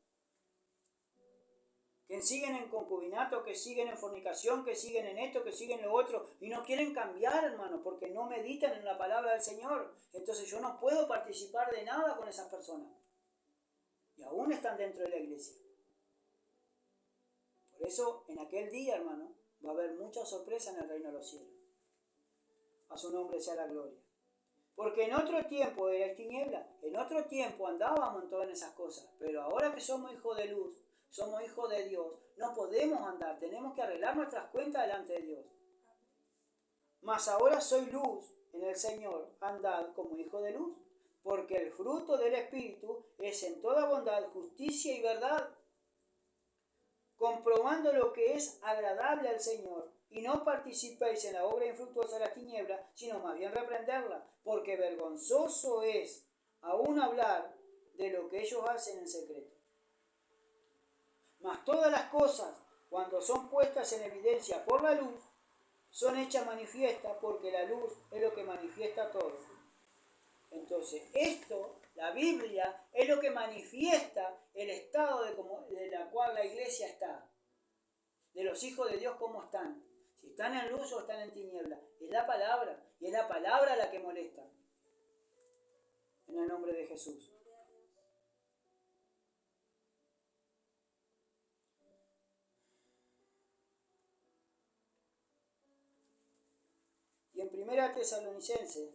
Que siguen en concubinato, que siguen en fornicación, que siguen en esto, que siguen en lo otro, y no quieren cambiar, hermano, porque no meditan en la palabra del Señor. Entonces yo no puedo participar de nada con esas personas. Y aún están dentro de la iglesia. Por eso, en aquel día, hermano, va a haber mucha sorpresa en el reino de los cielos. A su nombre sea la gloria. Porque en otro tiempo erais tiniebla, en otro tiempo andábamos en todas esas cosas, pero ahora que somos hijos de luz, somos hijos de Dios, no podemos andar, tenemos que arreglar nuestras cuentas delante de Dios. Mas ahora soy luz en el Señor, andad como hijo de luz, porque el fruto del Espíritu es en toda bondad, justicia y verdad, comprobando lo que es agradable al Señor, y no participéis en la obra infructuosa de las tinieblas, sino más bien reprenderla, porque vergonzoso es aún hablar de lo que ellos hacen en secreto. Mas todas las cosas, cuando son puestas en evidencia por la luz, son hechas manifiestas, porque la luz es lo que manifiesta todo. Entonces, esto, la Biblia, es lo que manifiesta el estado de la cual la iglesia está. De los hijos de Dios, cómo están. Si están en luz o están en tiniebla. Es la palabra, y es la palabra la que molesta. En el nombre de Jesús. Y en 1 Tesalonicenses,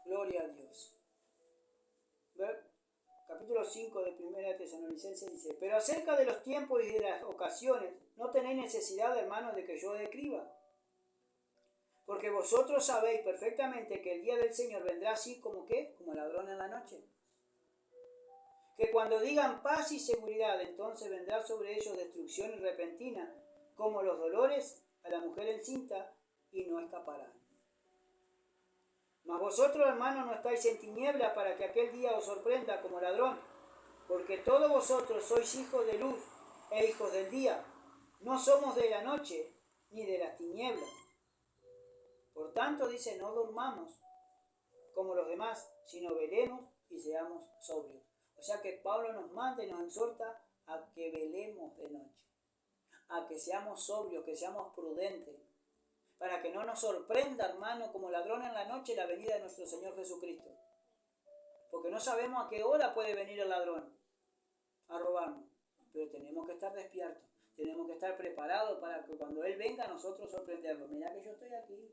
gloria a Dios. Capítulo 5 de 1 Tesalonicenses dice: pero acerca de los tiempos y de las ocasiones, no tenéis necesidad, hermanos, de que yo escriba. Porque vosotros sabéis perfectamente que el día del Señor vendrá así como ¿qué? Como ladrón en la noche. Que cuando digan paz y seguridad, entonces vendrá sobre ellos destrucción repentina, como los dolores a la mujer encinta, y no escaparán. Mas vosotros, hermanos, no estáis en tinieblas para que aquel día os sorprenda como ladrón, porque todos vosotros sois hijos de luz e hijos del día. No somos de la noche ni de las tinieblas. Por tanto, dice, no durmamos como los demás, sino velemos y seamos sobrios. O sea que Pablo nos manda y nos exhorta a que velemos de noche, a que seamos sobrios, que seamos prudentes, para que no nos sorprenda, hermano, como ladrón en la noche la venida de nuestro Señor Jesucristo. Porque no sabemos a qué hora puede venir el ladrón a robarnos, pero tenemos que estar despiertos, tenemos que estar preparados para que cuando Él venga nosotros sorprenderlo. Mira que yo estoy aquí.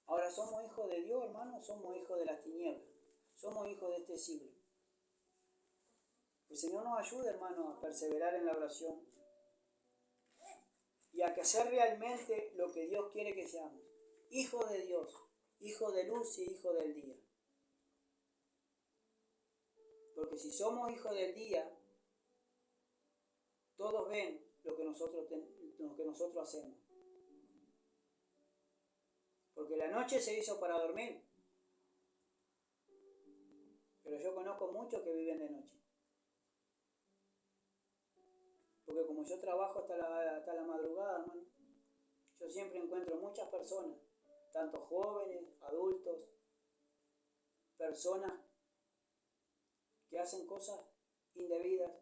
Ahora somos hijos de Dios, hermano, somos hijos de las tinieblas, somos hijos de este siglo. El Señor nos ayude, hermano, a perseverar en la oración y a que hacer realmente lo que Dios quiere que seamos. Hijos de Dios, hijos de luz y hijos del día. Porque si somos hijos del día, todos ven lo que nosotros hacemos. Porque la noche se hizo para dormir. Pero yo conozco muchos que viven de noche. Porque como yo trabajo hasta la madrugada, hermano, yo siempre encuentro muchas personas, tanto jóvenes, adultos, personas que hacen cosas indebidas.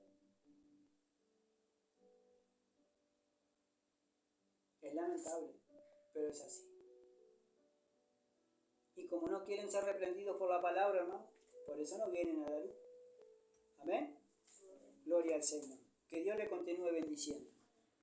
Es lamentable, pero es así. Y como no quieren ser reprendidos por la palabra, hermano, por eso no vienen a la luz. Amén. Gloria al Señor. Que Dios le continúe bendiciendo.